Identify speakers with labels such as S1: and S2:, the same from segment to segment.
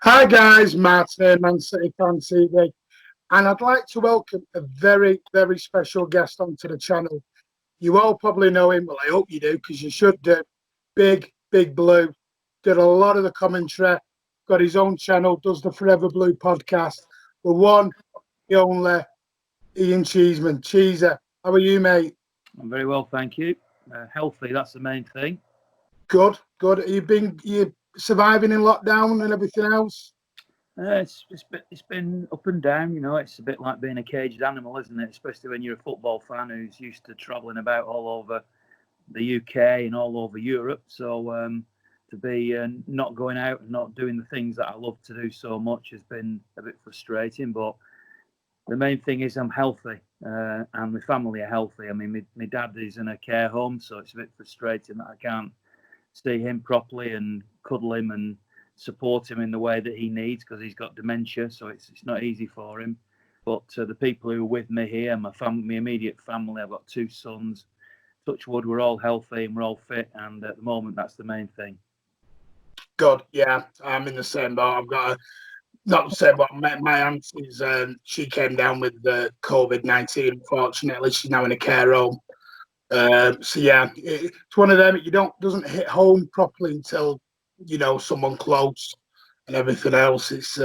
S1: Hi guys, Martin, Man City Fan TV, and I'd like to welcome a very, very special guest onto the channel. You all probably know him, well I hope you do, because you should do. Big Blue, did a lot of the commentary, got his own channel, does the Forever Blue podcast. The one, the only, Ian Cheeseman. Cheeser, how are you, mate?
S2: I'm very well, thank you. Healthy, that's the main thing.
S1: Good. You surviving in lockdown and everything else?
S2: It's been up and down, It's a bit like being a caged animal, isn't it? Especially when you're a football fan who's used to travelling about all over the UK and all over Europe. So to be not going out and not doing the things that I love to do so much has been a bit frustrating. But the main thing is I'm healthy and my family are healthy. I mean, my dad is in a care home, so it's a bit frustrating that I can't see him properly and cuddle him and support him in the way that he needs because he's got dementia, so it's not easy for him. But the people who are with me here, my immediate family, I've got two sons. Touch wood, we're all healthy and we're all fit, and at the moment, that's the main thing.
S1: Good, yeah, I'm in the same boat. I've got not the same, but my aunt is she came down with the COVID-19. Unfortunately, she's now in a care home. So yeah, it's one of them. Doesn't hit home properly until someone close and everything else. It's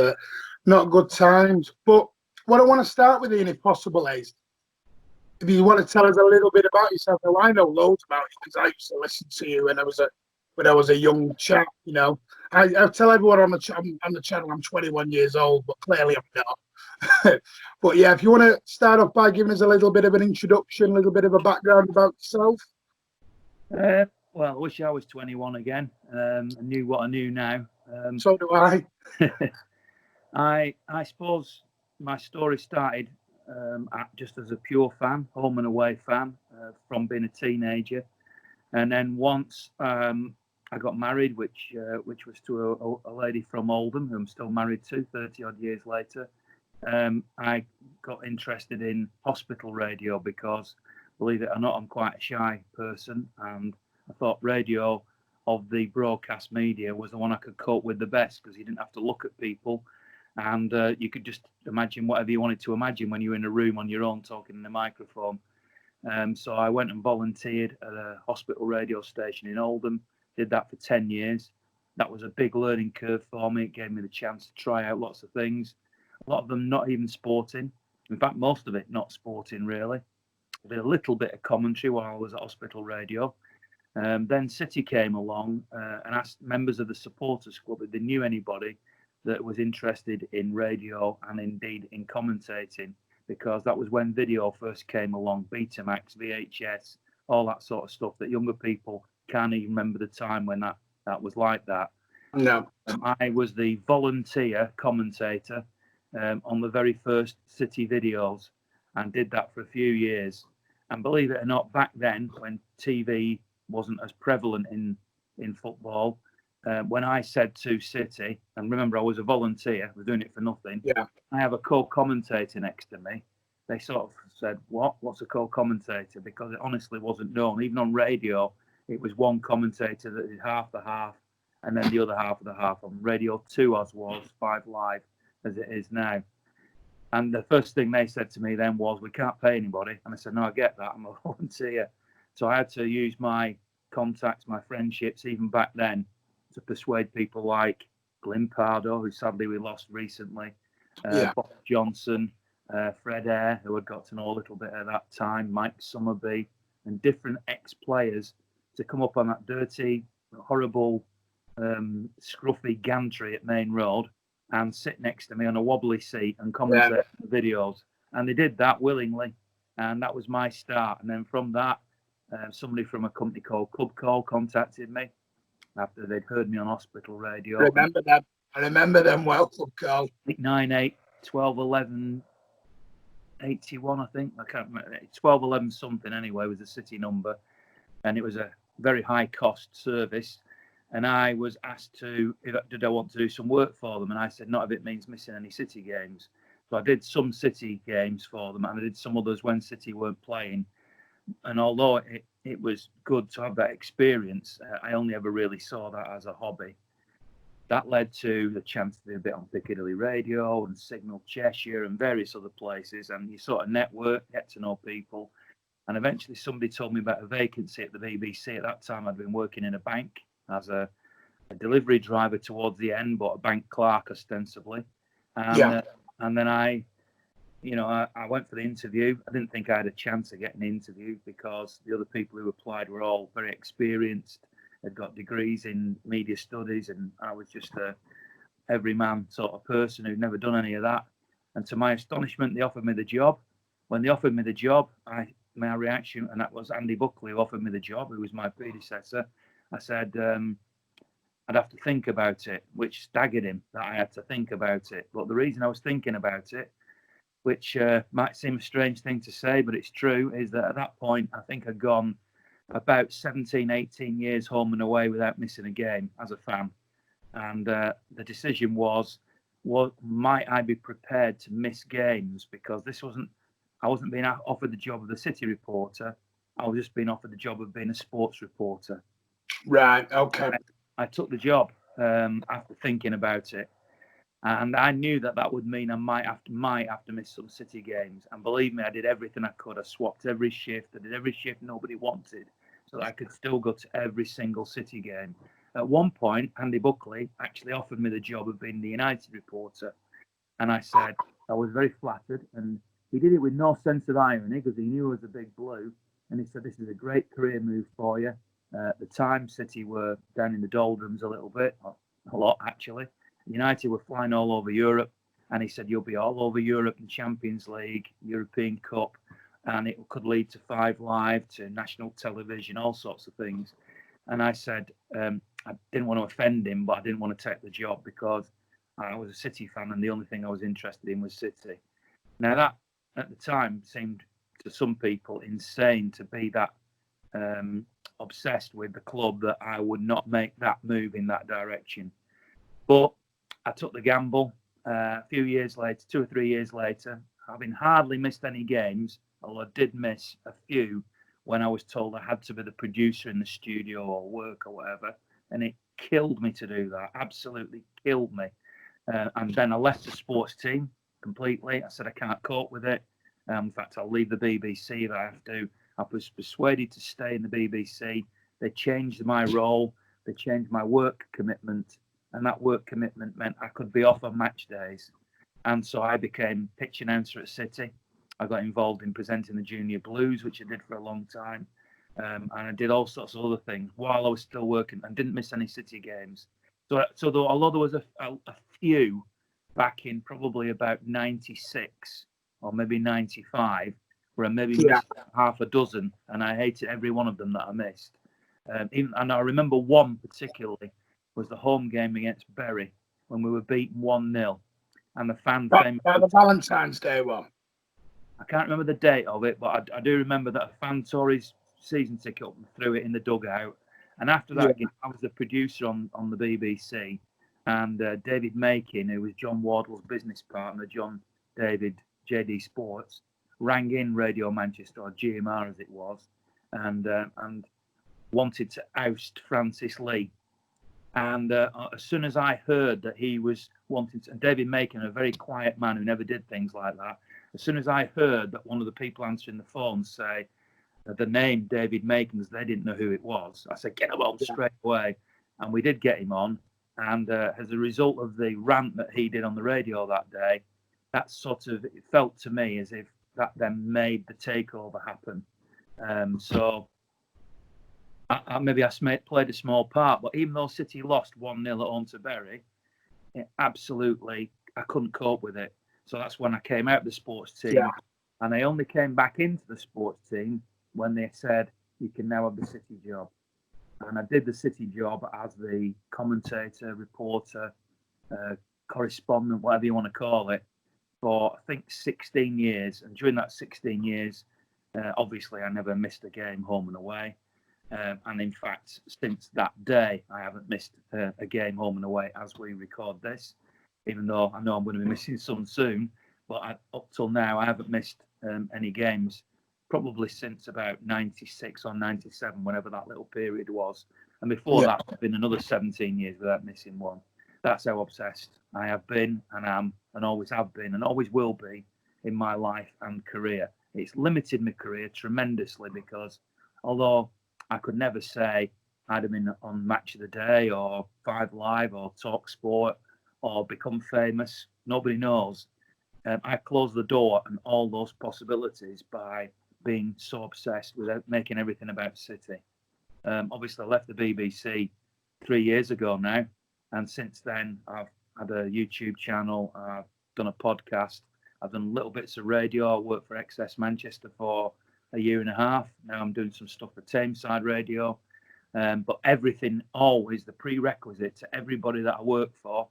S1: not good times. But what I want to start with, Ian, if possible, is if you want to tell us a little bit about yourself. Now, I know loads about you because I used to listen to you when I was a young chap. I tell everyone on the channel I'm 21 years old, but clearly I'm not. But yeah, if you want to start off by giving us a little bit of an introduction, a little bit of a background about yourself.
S2: Well, I wish I was 21 again. I knew what I knew now.
S1: So do I.
S2: I suppose my story started just as a pure fan, home and away fan, from being a teenager. And then once I got married, which was to a lady from Oldham, who I'm still married to 30 odd years later. I got interested in hospital radio because, believe it or not, I'm quite a shy person, and I thought radio of the broadcast media was the one I could cope with the best because you didn't have to look at people, and you could just imagine whatever you wanted to imagine when you were in a room on your own talking in a microphone. So I went and volunteered at a hospital radio station in Oldham, did that for 10 years. That was a big learning curve for me. It gave me the chance to try out lots of things. A lot of them not even sporting. In fact, most of it not sporting, really. I did a little bit of commentary while I was at hospital radio. Then City came along and asked members of the supporters club if they knew anybody that was interested in radio and indeed in commentating, because that was when video first came along, Betamax, VHS, all that sort of stuff that younger people can't even remember the time when that was like that.
S1: No.
S2: I was the volunteer commentator on the very first City videos and did that for a few years. And believe it or not, back then, when TV wasn't as prevalent in football, when I said to City, and remember I was a volunteer, I was doing it for nothing.
S1: Yeah.
S2: I have a co-commentator next to me. They sort of said, what's a co-commentator? Because it honestly wasn't known. Even on radio, it was one commentator that did half the half and then the other half of the half. On Radio 2 as was, 5 Live as it is now. And the first thing they said to me then was, we can't pay anybody. And I said, no, I get that. I'm a volunteer. So I had to use my contacts, my friendships, even back then, to persuade people like Glyn Pardo, who sadly we lost recently, Bob Johnson, Fred Eyre, who I'd got to know a little bit at that time, Mike Summerby, and different ex-players to come up on that dirty, horrible, scruffy gantry at Main Road and sit next to me on a wobbly seat and commentate the videos. And they did that willingly. And that was my start. And then from that, somebody from a company called Club Call contacted me after they'd heard me on hospital radio.
S1: I remember them well, Club Call.
S2: 98 12 11 81, I think. I can't remember. 12 11 something anyway was the City number. And it was a very high cost service. And I was asked did I want to do some work for them? And I said, not if it means missing any City games. So I did some City games for them, and I did some others when City weren't playing. And although it was good to have that experience, I only ever really saw that as a hobby. that led to the chance to do a bit on Piccadilly Radio and Signal Cheshire and various other places. And you sort of network, get to know people. And eventually somebody told me about a vacancy at the BBC. At that time, I'd been working in a bank as a delivery driver towards the end, but a bank clerk ostensibly. And then I went for the interview. I didn't think I had a chance of getting an interview because the other people who applied were all very experienced. They'd got degrees in media studies, and I was just a everyman sort of person who'd never done any of that. And to my astonishment, they offered me the job. When they offered me the job, my reaction, and that was Andy Buckley who offered me the job, who was my predecessor. I said I'd have to think about it, which staggered him that I had to think about it. But the reason I was thinking about it, which might seem a strange thing to say, but it's true, is that at that point, I think I'd gone about 17, 18 years home and away without missing a game as a fan. And the decision was might I be prepared to miss games? Because I wasn't being offered the job of the city reporter. I was just being offered the job of being a sports reporter.
S1: Right, okay.
S2: I took the job after thinking about it. And I knew that would mean I might have to miss some city games. And believe me, I did everything I could. I swapped every shift. I did every shift nobody wanted so that I could still go to every single city game. At one point, Andy Buckley actually offered me the job of being the United reporter. And I said, I was very flattered. And he did it with no sense of irony because he knew I was a big blue. And he said, this is a great career move for you. At the time, City were down in the doldrums a little bit, a lot actually. United were flying all over Europe, and he said, you'll be all over Europe in Champions League, European Cup, and it could lead to 5 Live, to national television, all sorts of things. And I said, I didn't want to offend him, but I didn't want to take the job because I was a City fan, and the only thing I was interested in was City. Now, that, at the time, seemed to some people insane to be that obsessed with the club that I would not make that move in that direction. But I took the gamble. A few years later, 2 or 3 years later, having hardly missed any games, although I did miss a few when I was told I had to be the producer in the studio or work or whatever. And it killed me to do that, absolutely killed me. And then I left the sports team completely. I said I can't cope with it. In fact, I'll leave the BBC if I have to. I was persuaded to stay in the BBC. They changed my role. They changed my work commitment. And that work commitment meant I could be off on match days. And so I became pitch announcer at City. I got involved in presenting the Junior Blues, which I did for a long time. And I did all sorts of other things while I was still working and didn't miss any City games. So although there was a few back in probably about 96 or maybe 95, where I maybe missed half a dozen, and I hated every one of them that I missed. And I remember one particularly was the home game against Bury when we were beaten 1-0. And the fan came...
S1: the Valentine's Day one?
S2: I can't remember the date of it, but I do remember that a fan tore his season ticket up and threw it in the dugout. And after that game, I was the producer on the BBC. And David Makin, who was John Wardle's business partner, John David, JD Sports, rang in Radio Manchester, or GMR as it was, and wanted to oust Francis Lee. And as soon as I heard that he was wanting to, and David Makin, a very quiet man who never did things like that, as soon as I heard that one of the people answering the phone say the name David Makin, they didn't know who it was, I said, get him on straight away. And we did get him on. And as a result of the rant that he did on the radio that day, that sort of, it felt to me as if that then made the takeover happen. So maybe I played a small part, but even though City lost 1-0 at home to Bury, absolutely, I couldn't cope with it. So that's when I came out of the sports team, and I only came back into the sports team when they said, you can now have the City job. And I did the City job as the commentator, reporter, correspondent, whatever you want to call it, for I think 16 years. And during that 16 years, obviously I never missed a game home and away. And in fact, since that day, I haven't missed a game home and away as we record this, even though I know I'm going to be missing some soon. But up till now, I haven't missed any games, probably since about 96 or 97, whenever that little period was. And before that, it's been another 17 years without missing one. That's how obsessed I have been and am and always have been and always will be in my life and career. It's limited my career tremendously because although I could never say I'd have been on Match of the Day or Five Live or Talk Sport or become famous, nobody knows. I closed the door on all those possibilities by being so obsessed with making everything about City. Obviously, I left the BBC 3 years ago now, and since then I've had a YouTube channel, I've done a podcast, I've done little bits of radio. I worked for XS Manchester for a year and a half. Now I'm doing some stuff for Tameside Radio. But everything, always the prerequisite to everybody that I work for.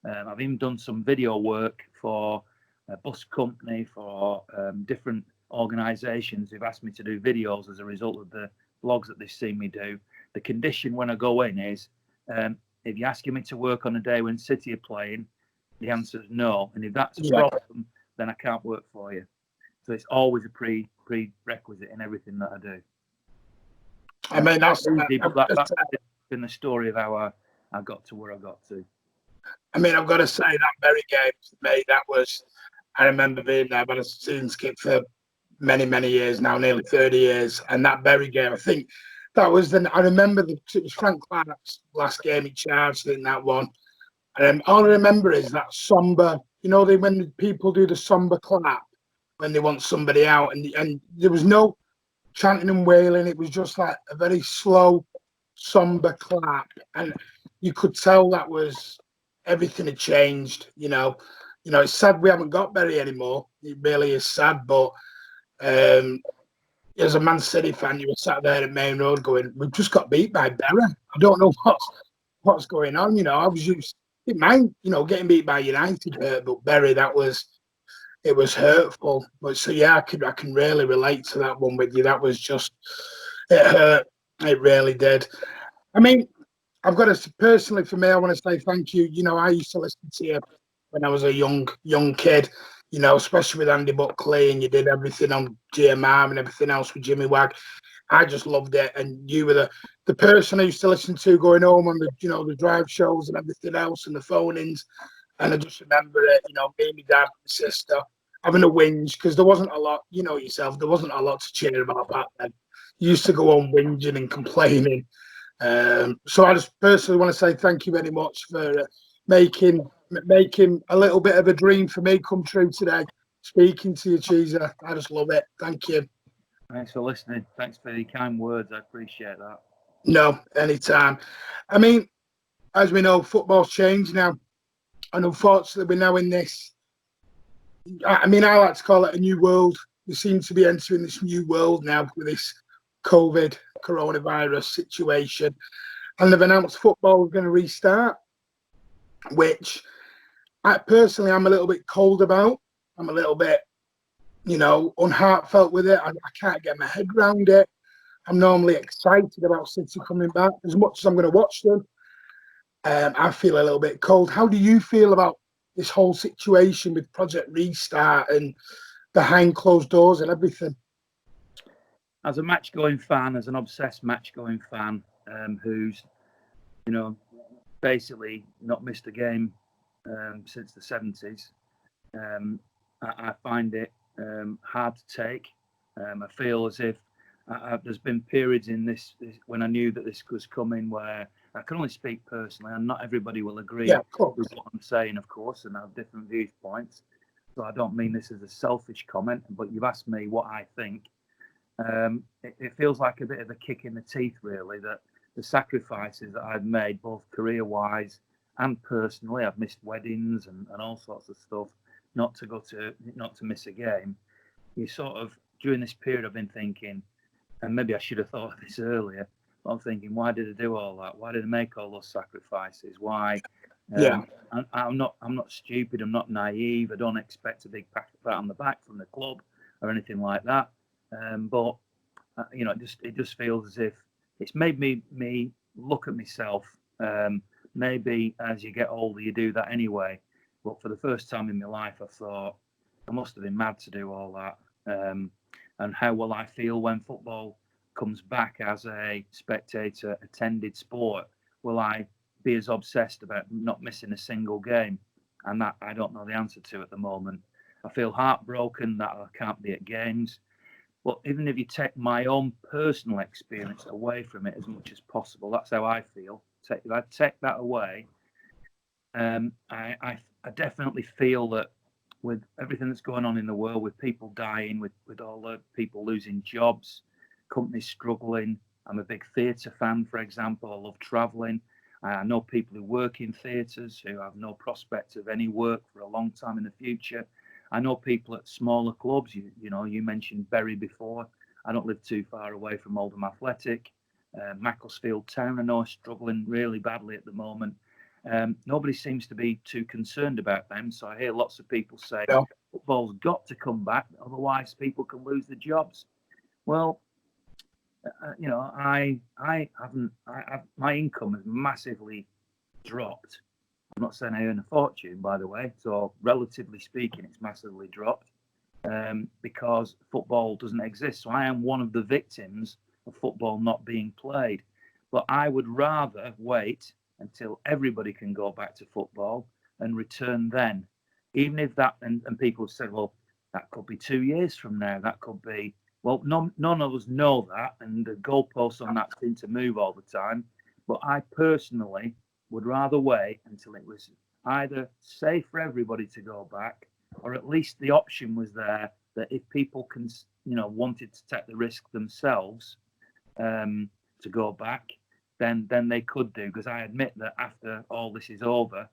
S2: I've even done some video work for a bus company, for different organisations who've asked me to do videos as a result of the vlogs that they've seen me do. The condition when I go in is, if you're asking me to work on a day when City are playing, the answer is no. And if that's a problem, then I can't work for you. So it's always a prerequisite in everything that I do.
S1: I mean, that's
S2: been the story of how I got to where I got to.
S1: I mean, I've got to say that Bury game for me, that was, I remember being there, but I've seen Skip for many, many years now, nearly 30 years. And that Bury game, I think that was I remember it was Frank Clark's last game he charged in that one. And all I remember is that somber, when people do the somber clap when they want somebody out, and there was no chanting and wailing. It was just like a very slow, somber clap, and you could tell that was everything had changed. It's sad we haven't got Bury anymore. It really is sad, but as a Man City fan, you were sat there at Main Road going, "We've just got beat by Bury. I don't know what's going on." I was used, didn't mind, getting beat by United, but Bury, it was hurtful. But so yeah, I can really relate to that one with you. That was just, it hurt. It really did. I mean, I've got to personally, for me, I want to say thank you. I used to listen to you when I was a young kid. Especially with Andy Buckley, and you did everything on GMR and everything else with Jimmy Wag. I just loved it, and you were the person I used to listen to going home on the drive shows and everything else and the phone-ins. And I just remember it, me and my dad and my sister having a whinge because there wasn't a lot, yourself, there wasn't a lot to cheer about back then. You used to go on whinging and complaining. So I just personally want to say thank you very much for making a little bit of a dream for me come true today. Speaking to you, Cheeser. I just love it. Thank you.
S2: Thanks for listening. Thanks for the kind words. I appreciate that.
S1: No, anytime. I mean, as we know, football's changed now. And unfortunately, we're now in this, I like to call it a new world. We seem to be entering this new world now with this coronavirus situation. And they've announced football is going to restart, which I'm a a little bit cold about. I'm a little bit, unheartfelt with it. I can't get my head around it. I'm normally excited about City coming back. As much as I'm going to watch them, I feel a little bit cold. How do you feel about this whole situation with Project Restart and behind closed doors and everything?
S2: As a match-going fan, as an obsessed match-going fan, who's, basically not missed a game since the 70s, I find it hard to take. I feel as if there's been periods in this when I knew that this was coming where I can only speak personally, and not everybody will agree with what I'm saying, of course, and have different viewpoints. So I don't mean this as a selfish comment, but you've asked me what I think. It feels like a bit of a kick in the teeth, really, that the sacrifices that I've made, both career-wise and personally, I've missed weddings and all sorts of stuff, not to miss a game. You sort of, during this period, I've been thinking, and maybe I should have thought of this earlier, but I'm thinking, why did I do all that? Why did I make all those sacrifices? Why? I'm not stupid. I'm not naive. I don't expect a big pat on the back from the club or anything like that. But it just feels as if it's made me look at myself. Maybe as you get older, you do that anyway. But for the first time in my life, I thought I must have been mad to do all that. And how will I feel when football comes back as a spectator attended sport? Will I be as obsessed about not missing a single game? And that I don't know the answer to at the moment. I feel heartbroken that I can't be at games. But even if you take my own personal experience away from it as much as possible, that's how I feel. If I take that away, I definitely feel that with everything that's going on in the world, with people dying, with all the people losing jobs, companies struggling. I'm a big theatre fan, for example. I love travelling. I know people who work in theatres who have no prospect of any work for a long time in the future. I know people at smaller clubs. You mentioned Bury before. I don't live too far away from Oldham Athletic. Macclesfield Town, I know, is struggling really badly at the moment. Nobody seems to be too concerned about them. So I hear lots of people say football's got to come back, otherwise people can lose their jobs. Well, I haven't. My income has massively dropped. I'm not saying I earn a fortune, by the way. So relatively speaking, it's massively dropped because football doesn't exist. So I am one of the victims of football not being played. But I would rather wait until everybody can go back to football and return then. Even if that, and people have said, well, that could be 2 years from now. That could be, well, none of us know that. And the goalposts on that seem to move all the time. But I personally would rather wait until it was either safe for everybody to go back, or at least the option was there that if people wanted to take the risk themselves to go back, then they could do. Because I admit that after all this is over,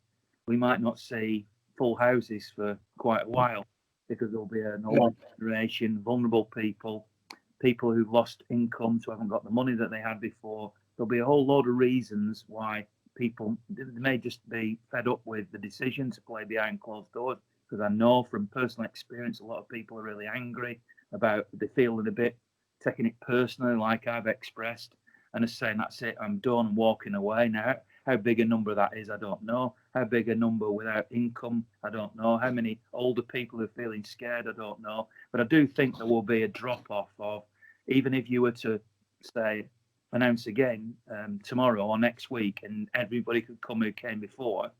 S2: we might not see full houses for quite a while, because there'll be an older generation, vulnerable people who've lost incomes, who haven't got the money that they had before. There'll be a whole load of reasons why people may just be fed up with the decision to play behind closed doors. Because I know from personal experience, a lot of people are really angry about, they feeling a bit, taking it personally, like I've expressed, and are saying, that's it, I'm done, walking away. Now, how big a number that is, I don't know. How big a number without income, I don't know. How many older people are feeling scared, I don't know. But I do think there will be a drop-off of, even if you were to, say, announce again tomorrow or next week, and everybody could come who came before,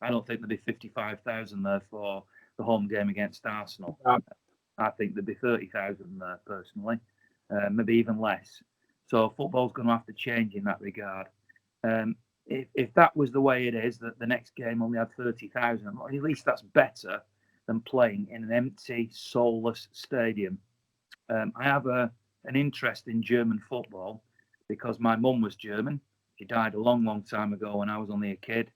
S2: I don't think there'd be 55,000 there for the home game against Arsenal. I think there'd be 30,000 there, personally, maybe even less. So football's going to have to change in that regard. If that was the way it is, that the next game only had 30,000, at least that's better than playing in an empty, soulless stadium. I have an interest in German football because my mum was German. She died a long, long time ago when I was only a kid.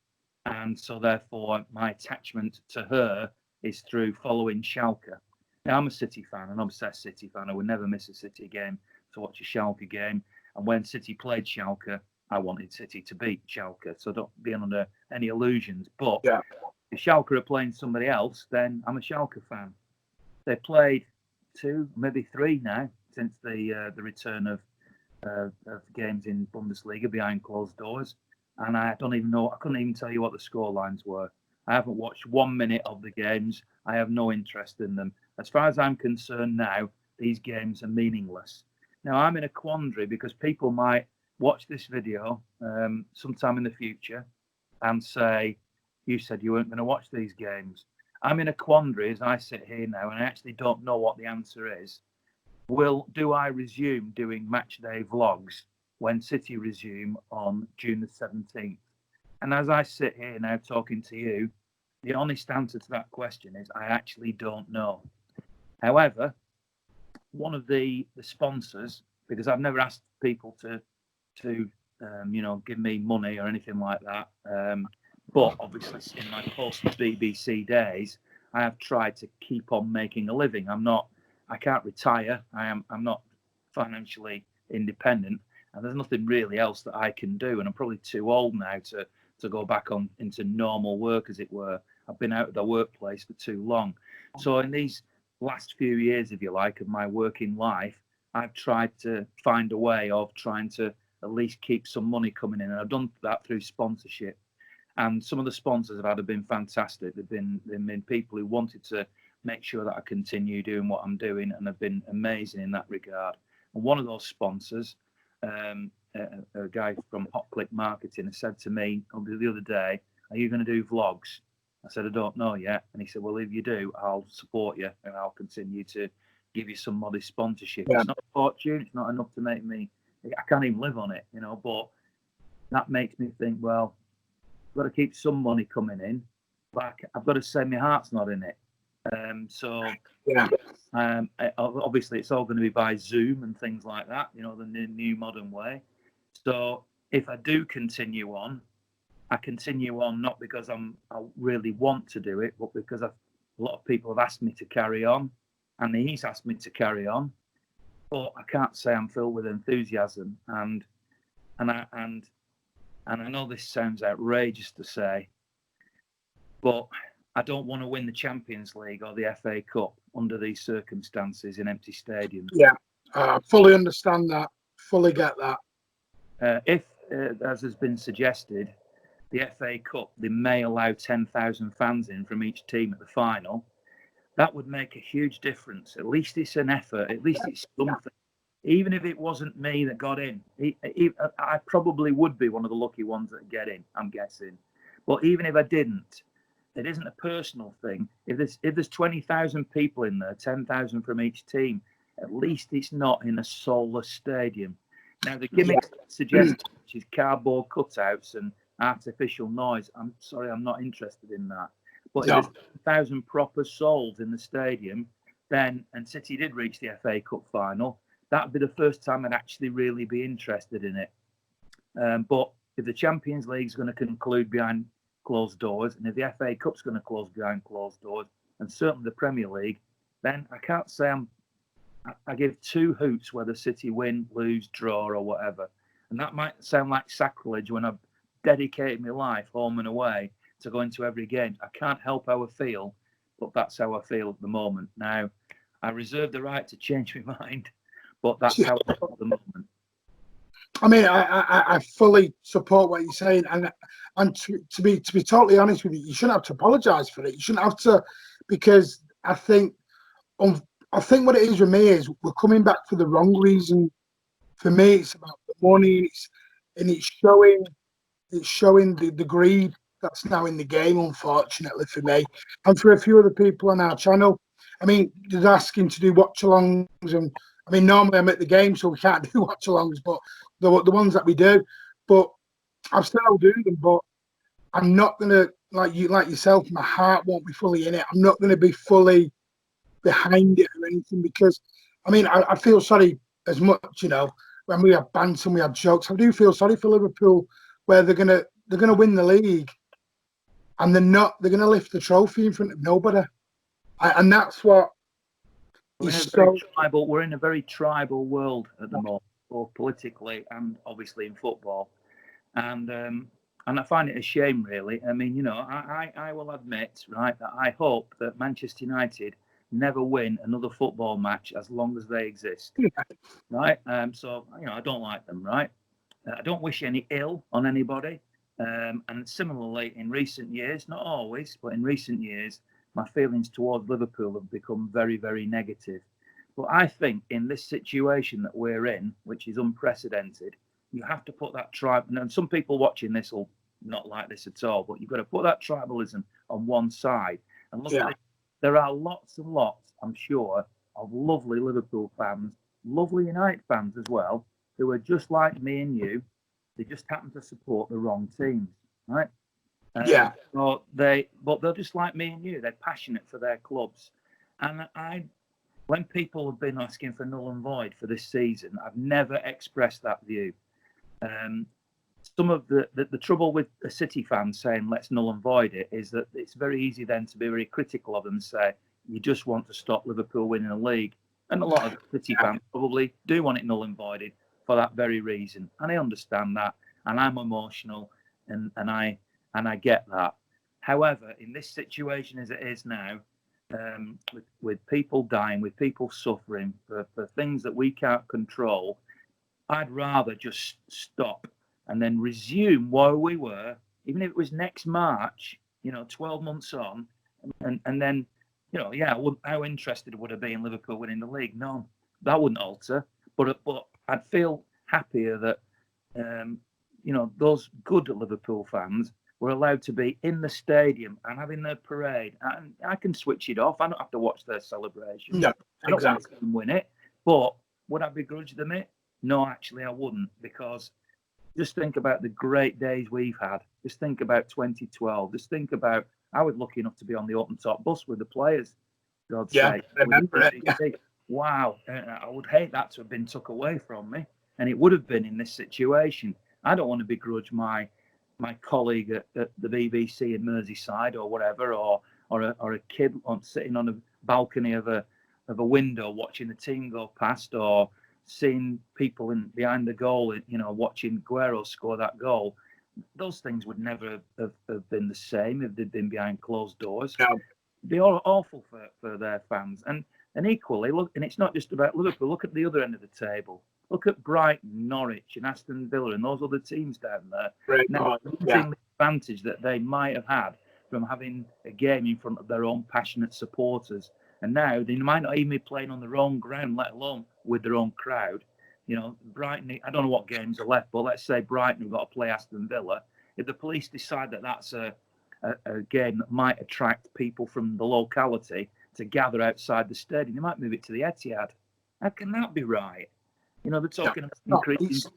S2: And so therefore my attachment to her is through following Schalke. Now, I'm a City fan, an obsessed City fan. I would never miss a City game to watch a Schalke game. And when City played Schalke, I wanted City to beat Schalke. So don't be under any illusions. But if Schalke are playing somebody else, then I'm a Schalke fan. They played 2, maybe 3 now since the return of games in Bundesliga behind closed doors. And I don't even know, I couldn't even tell you what the score lines were. I haven't watched 1 minute of the games. I have no interest in them. As far as I'm concerned now, these games are meaningless. Now, I'm in a quandary because people might watch this video sometime in the future and say, you said you weren't going to watch these games. I'm in a quandary as I sit here now, and I actually don't know what the answer is. Do I resume doing match day vlogs when City resume on June the 17th? And as I sit here now talking to you, the honest answer to that question is I actually don't know. However, one of the sponsors, because I've never asked people to give me money or anything like that, but obviously in my post-BBC days, I have tried to keep on making a living. I can't retire. I'm not financially independent, and there's nothing really else that I can do. And I'm probably too old now to go back on into normal work, as it were. I've been out of the workplace for too long. So in these last few years, if you like, of my working life, I've tried to find a way of trying to at least keep some money coming in. And I've done that through sponsorship. And some of the sponsors have been fantastic. They've been people who wanted to make sure that I continue doing what I'm doing, and have been amazing in that regard. And one of those sponsors a guy from Hot Click Marketing has said to me the other day, "Are you going to do vlogs?" I said, "I don't know yet." And he said, "Well, if you do, I'll support you and I'll continue to give you some modest sponsorship.
S1: Yeah.
S2: It's not a fortune. It's not enough to make me. I can't even live on it, But that makes me think, well, I've got to keep some money coming in, but I've got to say my heart's not in it. Obviously, it's all going to be by Zoom and things like that, the new modern way. So if I do continue on, I continue on not because I really want to do it, but because a lot of people have asked me to carry on, and he's asked me to carry on. But I can't say I'm filled with enthusiasm, and I know this sounds outrageous to say, but I don't want to win the Champions League or the FA Cup under these circumstances in empty stadiums.
S1: Yeah, I fully understand that. Fully get that.
S2: If, as has been suggested, the FA Cup, they may allow 10,000 fans in from each team at the final, that would make a huge difference. At least it's an effort. At least it's something. Even if it wasn't me that got in, I probably would be one of the lucky ones that get in, I'm guessing. But even if I didn't, it isn't a personal thing. If there's 20,000 people in there, 10,000 from each team, at least it's not in a soulless stadium. Now, the gimmicks suggested, which is cardboard cutouts and artificial noise, I'm sorry, I'm not interested in that. But if there's 10,000 proper souls in the stadium, then, and City did reach the FA Cup final, that would be the first time I'd actually really be interested in it. But if the Champions League is going to conclude behind closed doors, and if the FA Cup's going to close behind closed doors, and certainly the Premier League, then I can't say I give two hoots whether City win, lose, draw, or whatever. And that might sound like sacrilege when I've dedicated my life home and away to going to every game. I can't help how I feel, but that's how I feel at the moment. Now, I reserve the right to change my mind, but that's how I feel at the moment.
S1: I mean, I fully support what you're saying, and to be totally honest with you, you shouldn't have to apologise for it. You shouldn't have to, because I think what it is with me is we're coming back for the wrong reason. For me, it's about the money, and it's showing the greed that's now in the game, unfortunately for me, and for a few other people on our channel. I mean, they're asking to do watch-alongs, and I mean, normally I'm at the game, so we can't do watch-alongs, but the ones that we do, but I still do them. But I'm not gonna, like yourself, my heart won't be fully in it. I'm not gonna be fully behind it or anything, because I mean, I feel sorry as much, when we have banter and we have jokes. I do feel sorry for Liverpool, where they're gonna win the league, and they're gonna lift the trophy in front of nobody, and that's what.
S2: We're in a very tribal world at the moment, both politically and obviously in football, and I find it a shame, really. I mean, I will admit, right, that I hope that Manchester United never win another football match as long as they exist, right? So I don't like them, right? I don't wish any ill on anybody, and similarly, in recent years, not always, but in recent years, my feelings towards Liverpool have become very, very negative. But I think in this situation that we're in, which is unprecedented, you have to put that tribe. And some people watching this will not like this at all, but you've got to put that tribalism on one side and look at it. There are lots and lots, I'm sure, of lovely Liverpool fans, lovely United fans as well, who are just like me and you. They just happen to support the wrong teams, right? But they're just like me and you. They're passionate for their clubs. And when people have been asking for null and void for this season, I've never expressed that view. Some of the trouble with a City fan saying let's null and void it is that it's very easy then to be very critical of them and say you just want to stop Liverpool winning a league. And a lot of City fans probably do want it null and voided for that very reason. And I understand that. And I'm emotional and I get that. However, in this situation as it is now, with people dying, with people suffering for things that we can't control, I'd rather just stop and then resume where we were, even if it was next March, 12 months on, and then, how interested would I be in Liverpool winning the league? None. That wouldn't alter. But I'd feel happier that those good Liverpool fans were allowed to be in the stadium and having their parade. And I can switch it off. I don't have to watch their celebration.
S1: No,
S2: I don't want to
S1: exactly.
S2: see them win it. But would I begrudge them it? No, actually, I wouldn't, because just think about the great days we've had. Just think about 2012. Just think about, I was lucky enough to be on the open top bus with the players. God's
S1: Yeah,
S2: sake.
S1: remember it. Yeah.
S2: Wow. I would hate that to have been took away from me. And it would have been in this situation. I don't want to begrudge my colleague at the BBC in Merseyside or whatever, or a kid sitting on a balcony of a window watching the team go past, or seeing people behind the goal, watching Guerrero score that goal. Those things would never have been the same if they'd been behind closed doors.
S1: No.
S2: It'd be awful for their fans. And equally, look, and it's not just about Liverpool. Look at the other end of the table. Look at Brighton, Norwich, and Aston Villa, and those other teams down there.
S1: Great.
S2: Now, losing the advantage that they might have had from having a game in front of their own passionate supporters. And now they might not even be playing on their own ground, let alone with their own crowd. Brighton, I don't know what games are left, but let's say Brighton have got to play Aston Villa. If the police decide that that's a game that might attract people from the locality to gather outside the stadium, they might move it to the Etihad. How can that be right? They're talking about increasing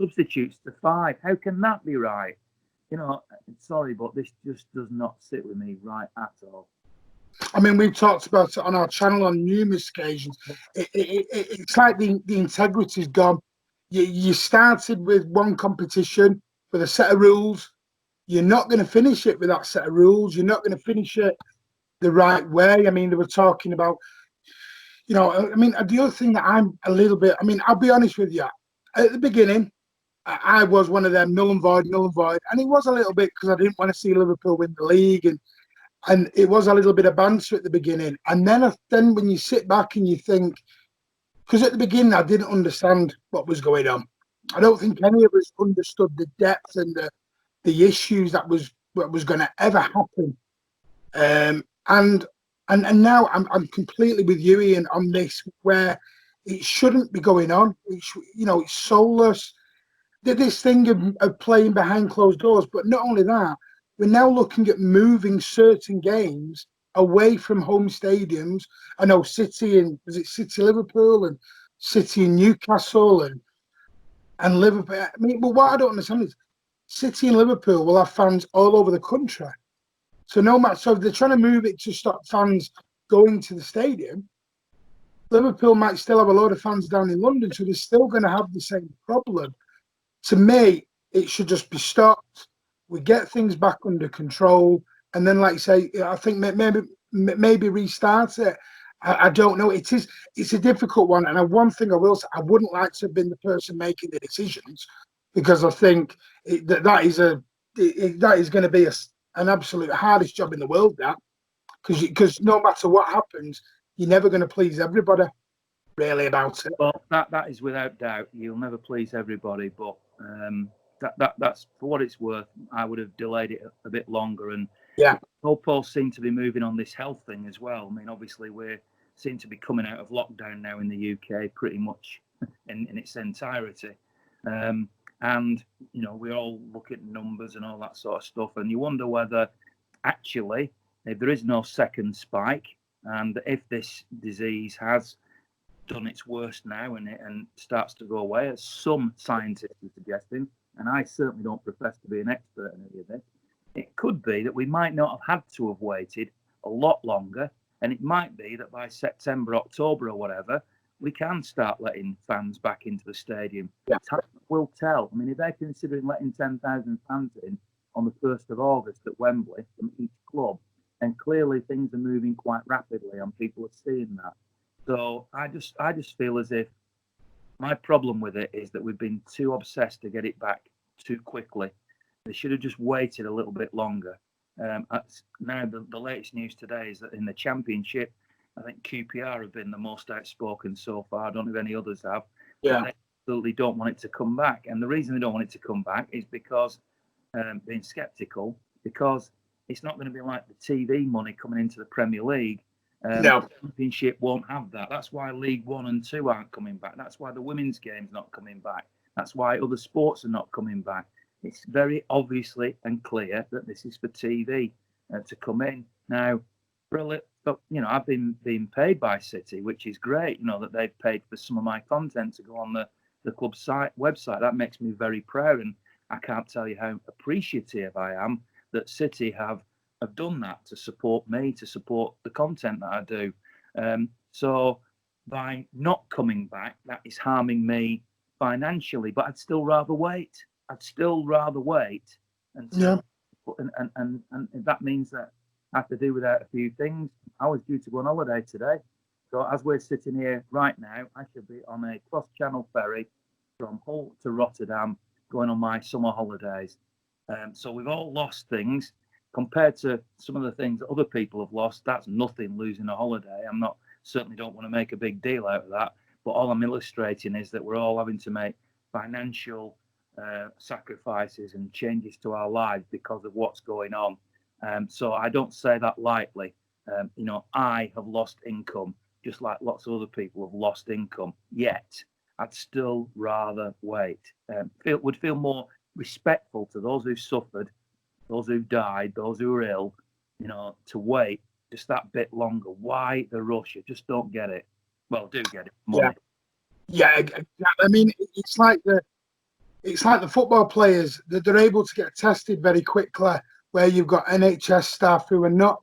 S2: substitutes to 5. How can that be right? Sorry, but this just does not sit with me right at all.
S1: I mean, we've talked about it on our channel on numerous occasions. It's like the integrity's gone. You started with one competition with a set of rules. You're not going to finish it with that set of rules. You're not going to finish it the right way. I mean, they were talking about, the other thing that I'm a little bit, I'll be honest with you. At the beginning, I was one of them, null and void. And it was a little bit because I didn't want to see Liverpool win the league. And it was a little bit of banter at the beginning. And then when you sit back and you think, because at the beginning I didn't understand what was going on. I don't think any of us understood the depth and the issues that was going to ever happen. And now I'm completely with you, Ian, on this, where it shouldn't be going on. It's soulless. This thing of playing behind closed doors, but not only that, we're now looking at moving certain games away from home stadiums. I know City Liverpool and City and Newcastle and Liverpool. But what I don't understand is City and Liverpool will have fans all over the country. So if they're trying to move it to stop fans going to the stadium, Liverpool might still have a lot of fans down in London, so they're still going to have the same problem. To me, it should just be stopped. We get things back under control, and then, like you say, I think maybe restart it. I don't know. It's a difficult one, and one thing I will say, I wouldn't like to have been the person making the decisions, because I think that is going to be an absolute hardest job in the world. That because no matter what happens, you're never going to please everybody. Really about it.
S2: Well, that is without doubt. You'll never please everybody, but that's for what it's worth. I would have delayed it a bit longer, and goalposts seem to be moving on this health thing as well. I mean, obviously we seem to be coming out of lockdown now in the UK, pretty much in its entirety, and we all look at numbers and all that sort of stuff, and you wonder whether actually, if there is no second spike, and if this disease has done its worst now and starts to go away, as some scientists are suggesting, and I certainly don't profess to be an expert in any of this, it could be that we might not have had to have waited a lot longer, and it might be that by September, October or whatever, we can start letting fans back into the stadium. Time will tell. I mean, if they're considering letting 10,000 fans in on the 1st of August at Wembley from each club, and clearly things are moving quite rapidly and people are seeing that. So I just feel as if my problem with it is that we've been too obsessed to get it back too quickly. They should have just waited a little bit longer. Now the latest news today is that in the Championship, I think QPR have been the most outspoken so far. I don't know if any others have.
S1: Yeah.
S2: They absolutely don't want it to come back. And the reason they don't want it to come back is because being sceptical, because it's not going to be like the TV money coming into the Premier League.
S1: No.
S2: The Championship won't have that. That's why League 1 and 2 aren't coming back. That's why the women's game's not coming back. That's why other sports are not coming back. It's very obviously and clear that this is for TV to come in. Now, but I've been being paid by City, which is great. That they've paid for some of my content to go on the club website. That makes me very proud, and I can't tell you how appreciative I am that City have done that to support me, to support the content that I do. So by not coming back, that is harming me financially. But I'd still rather wait. Until, and that means that I have to do without a few things. I was due to go on holiday today. So as we're sitting here right now, I should be on a cross-channel ferry from Hull to Rotterdam, going on my summer holidays. So we've all lost things compared to some of the things that other people have lost. That's nothing, losing a holiday. Certainly don't want to make a big deal out of that. But all I'm illustrating is that we're all having to make financial sacrifices and changes to our lives because of what's going on. So I don't say that lightly. I have lost income, just like lots of other people have lost income. Yet, I'd still rather wait. Would feel more respectful to those who suffered, those who died, those who are ill, to wait just that bit longer. Why the rush? I just don't get it. Well, do get it. Money.
S1: Yeah, exactly. I mean, it's like the football players that they're able to get tested very quickly, where you've got NHS staff who are not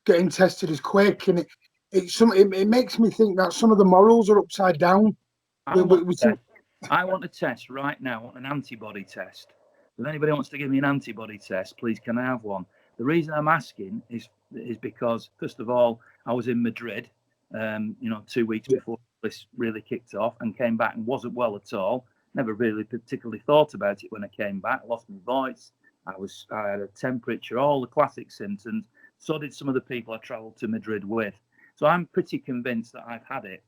S1: getting tested as quick, and it makes me think that some of the morals are upside down.
S2: I want a test right now. I want an antibody test. If anybody wants to give me an antibody test, please can I have one? The reason I'm asking is because, first of all, I was in Madrid, 2 weeks before this really kicked off, and came back and wasn't well at all. Never really particularly thought about it when I came back. Lost my voice. I had a temperature, all the classic symptoms. So did some of the people I travelled to Madrid with. So I'm pretty convinced that I've had it.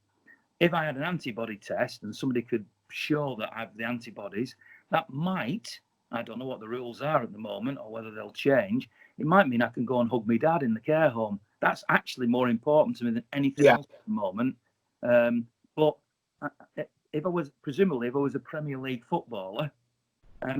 S2: If I had an antibody test and somebody could show that I have the antibodies, that might, I don't know what the rules are at the moment or whether they'll change, it might mean I can go and hug my dad in the care home. That's actually more important to me than anything else at the moment. But if I was a Premier League footballer,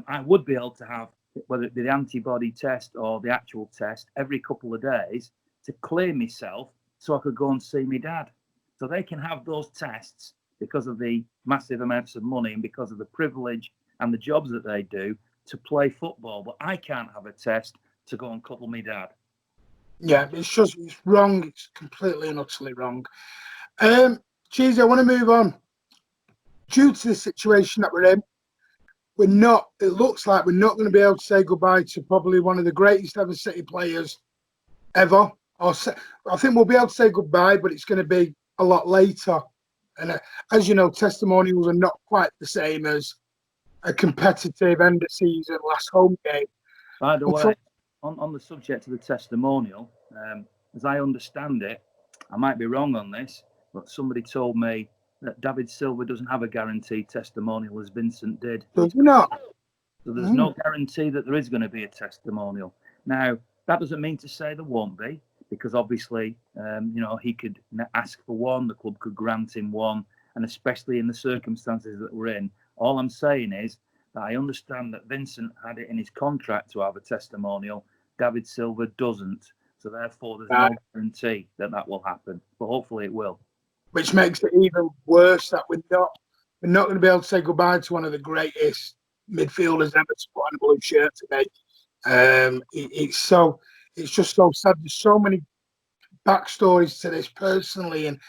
S2: I would be able to have, whether it be the antibody test or the actual test, every couple of days to clear myself so I could go and see my dad. So they can have those tests because of the massive amounts of money and because of the privilege and the jobs that they do to play football. But I can't have a test to go and cuddle my dad.
S1: Yeah, it's wrong. It's completely and utterly wrong. Cheesy, I want to move on. Due to the situation that we're in, it looks like we're not going to be able to say goodbye to probably one of the greatest ever City players ever. I think we'll be able to say goodbye, but it's going to be a lot later. And as you know, testimonials are not quite the same as a competitive end of season last home game.
S2: By the way, on the subject of the testimonial, as I understand it, I might be wrong on this, but somebody told me that David Silva doesn't have a guaranteed testimonial as Vincent did.
S1: Does he not?
S2: So there's no guarantee that there is going to be a testimonial. Now, that doesn't mean to say there won't be, because obviously, he could ask for one, the club could grant him one, and especially in the circumstances that we're in. All I'm saying is that I understand that Vincent had it in his contract to have a testimonial. David Silva doesn't. So therefore, there's no guarantee that will happen. But hopefully it will. Which
S1: makes it even worse that we're not going to be able to say goodbye to one of the greatest midfielders ever to put on a blue shirt today. It's just so sad. There's so many backstories to this personally and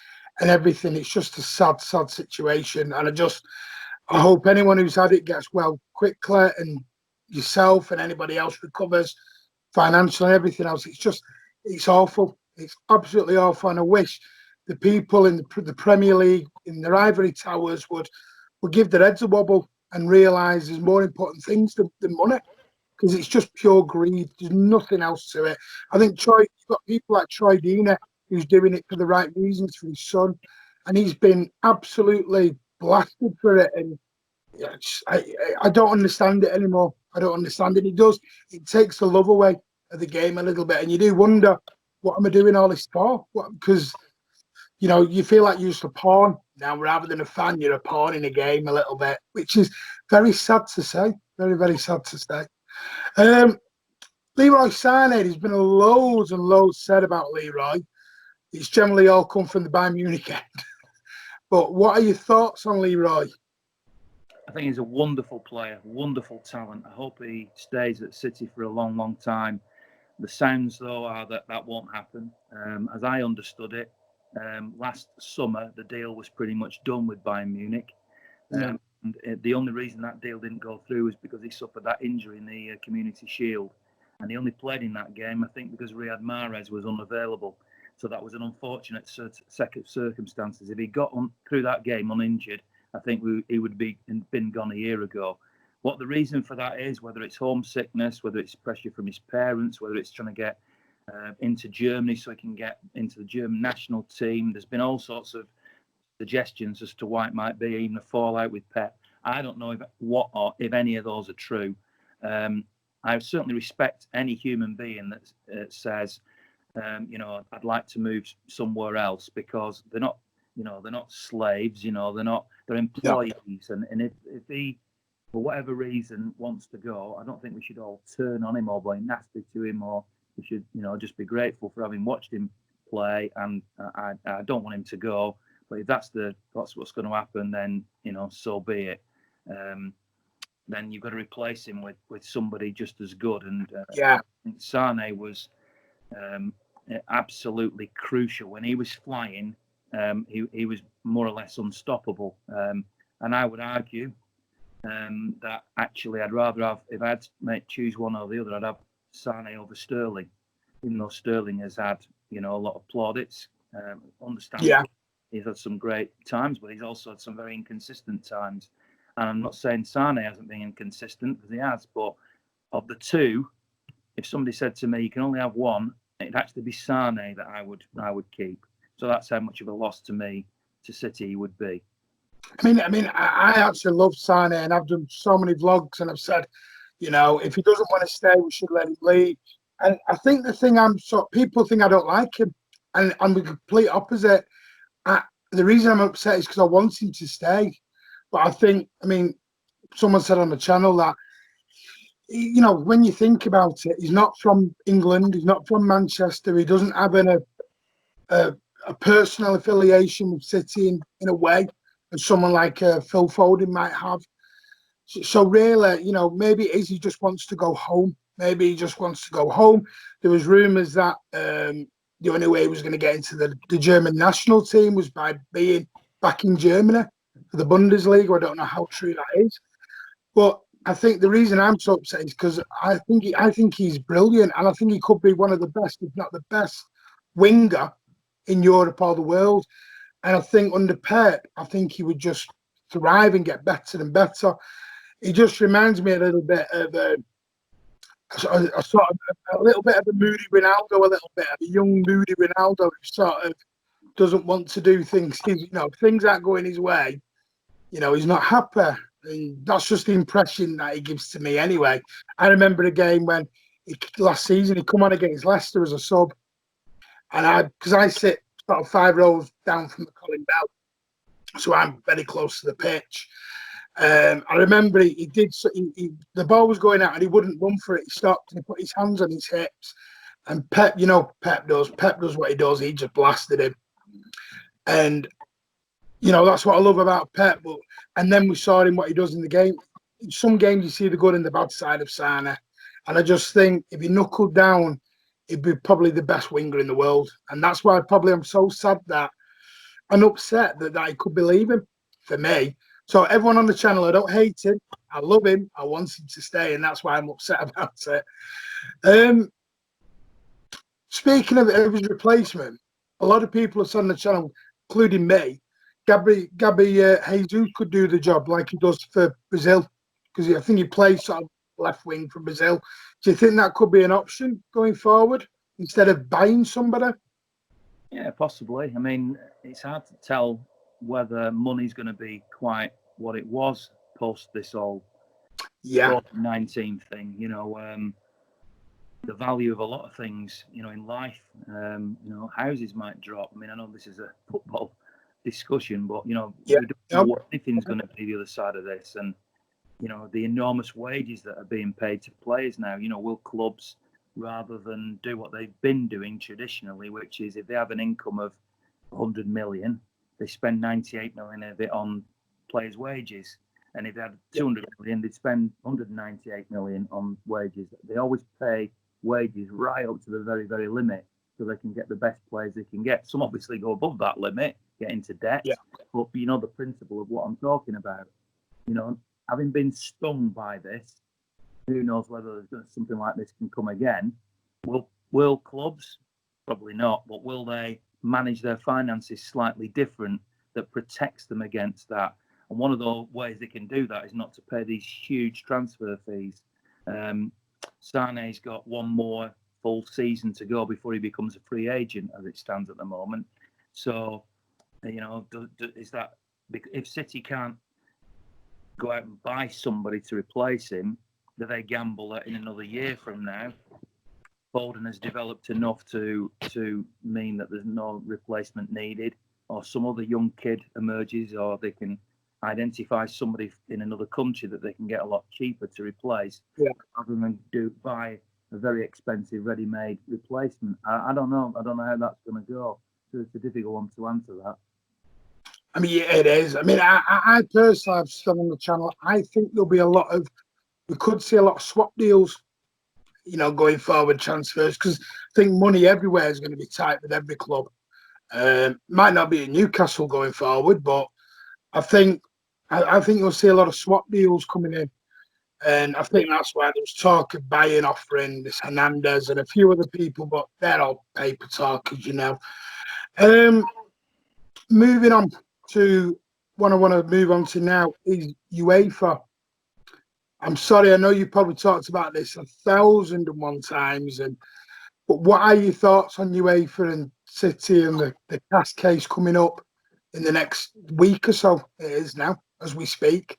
S1: everything. It's just a sad situation. And I hope anyone who's had it gets well quickly, and yourself and anybody else recovers financially and everything else. It's awful. It's absolutely awful. And I wish the people in the Premier League, in their ivory towers, would give their heads a wobble and realise there's more important things than money, because it's just pure greed. There's nothing else to it. I think you've got people like Troy Deeney who's doing it for the right reasons for his son, and he's been absolutely blasted for it. And I don't understand it anymore. I don't understand it. It takes the love away of the game a little bit, and you do wonder, what am I doing all this for? Because you feel like you're just a pawn now rather than a fan. You're a pawn in a game a little bit, which is very sad to say. Very, very sad to say. Leroy Sane, there's been loads and loads said about Leroy. It's generally all come from the Bayern Munich end. But what are your thoughts on Leroy?
S2: I think he's a wonderful player, wonderful talent. I hope he stays at City for a long, long time. The sounds, though, are that won't happen. As I understood it, last summer, the deal was pretty much done with Bayern Munich. And the only reason that deal didn't go through was because he suffered that injury in the Community Shield. And he only played in that game, I think, because Riyad Mahrez was unavailable. So that was an unfortunate set of circumstances. If he got through that game uninjured, I think he would have been gone a year ago. What the reason for that is, whether it's homesickness, whether it's pressure from his parents, whether it's trying to get into Germany so he can get into the German national team. There's been all sorts of suggestions as to why it might be, even a fallout with Pep. I don't know if any of those are true. I certainly respect any human being that says, I'd like to move somewhere else, because they're not slaves, they're employees. No. And if he, for whatever reason, wants to go, I don't think we should all turn on him or be nasty to him, or we should, just be grateful for having watched him play. And I don't want him to go. But if that's what's going to happen, then so be it. Then you've got to replace him with somebody just as good. And I think Sane was absolutely crucial when he was flying. He was more or less unstoppable. And I would argue that actually I'd rather have, if I had to choose one or the other, I'd have Sane over Sterling, even though Sterling has had a lot of plaudits. Understandably. Yeah. He's had some great times, but he's also had some very inconsistent times. And I'm not saying Sane hasn't been inconsistent, because he has. But of the two, if somebody said to me, you can only have one, it'd actually be Sane that I would keep. So that's how much of a loss to me, to City, he would be.
S1: I actually love Sane, and I've done so many vlogs, and I've said, if he doesn't want to stay, we should let him leave. And I think the thing people think I don't like him, and I'm the complete opposite. The reason I'm upset is because I want him to stay. But I think, someone said on the channel that, when you think about it, he's not from England, he's not from Manchester, he doesn't have a personal affiliation with City in a way, as someone like Phil Foden might have. So really, maybe it is he just wants to go home. Maybe he just wants to go home. There was rumours that the only way he was going to get into the German national team was by being back in Germany for the Bundesliga. I don't know how true that is. But I think the reason I'm so upset is because I think he's brilliant, and I think he could be one of the best, if not the best, winger in Europe or the world. And I think under Pep, I think he would just thrive and get better and better. He just reminds me a little bit of a little bit of a moody Ronaldo, a little bit of a young moody Ronaldo who sort of doesn't want to do things. Things aren't going his way. He's not happy. And that's just the impression that he gives to me anyway. I remember a game when last season he come on against Leicester as a sub, and because I sit sort of 5 rows down from the Colin Bell, so I'm very close to the pitch. I remember he did. The ball was going out and he wouldn't run for it. He stopped and he put his hands on his hips. And Pep, Pep does what he does. He just blasted him. And that's what I love about Pep. And then we saw him what he does in the game. In some games you see the good and the bad side of Sane. And I just think if he knuckled down, he'd be probably the best winger in the world. And that's why I'm so sad that and upset that he could be leaving for me. So everyone on the channel, I don't hate him. I love him. I want him to stay, and that's why I'm upset about it. Speaking of his replacement, a lot of people are on the channel, including me. Gabby Jesus could do the job like he does for Brazil, because I think he plays sort of left wing for Brazil. Do you think that could be an option going forward instead of buying somebody?
S2: Yeah, possibly. It's hard to tell whether money's going to be quite what it was post this whole COVID-19 thing. the value of a lot of things, in life. Houses might drop. I mean, I know this is a football discussion, but,
S1: Yeah.
S2: we don't know what anything's going to be the other side of this. And, the enormous wages that are being paid to players now, will clubs, rather than do what they've been doing traditionally, which is if they have an income of 100 million, they spend 98 million of it on players' wages. And if they had 200 million, they'd spend 198 million on wages. They always pay wages right up to the very, very limit so they can get the best players they can get. Some obviously go above that limit, get into debt.
S1: Yeah.
S2: But the principle of what I'm talking about. Having been stung by this, who knows whether something like this can come again. Will clubs? Probably not. But will they manage their finances slightly different that protects them against that? And one of the ways they can do that is not to pay these huge transfer fees. Sane's got one more full season to go before he becomes a free agent, as it stands at the moment. So, is that if City can't go out and buy somebody to replace him, do they gamble that in another year from now, Foden has developed enough to mean that there's no replacement needed, or some other young kid emerges, or they can identify somebody in another country that they can get a lot cheaper to replace, rather than buy a very expensive ready-made replacement? I don't know. I don't know how that's going to go. So it's a difficult one to answer that.
S1: I mean, it is. I mean, I personally have said on the channel, I think we could see a lot of swap deals, going forward, transfers, because I think money everywhere is going to be tight with every club. Might not be in Newcastle going forward, but I think you'll see a lot of swap deals coming in. And I think that's why there was talk of buying, offering this Hernandez and a few other people, but they're all paper talk, as you know. Moving on to what I want to move on to now is UEFA. I'm sorry, I know you probably talked about this 1,001 times, but what are your thoughts on UEFA and City and the CAS case coming up in the next week or so? It is now, as we speak.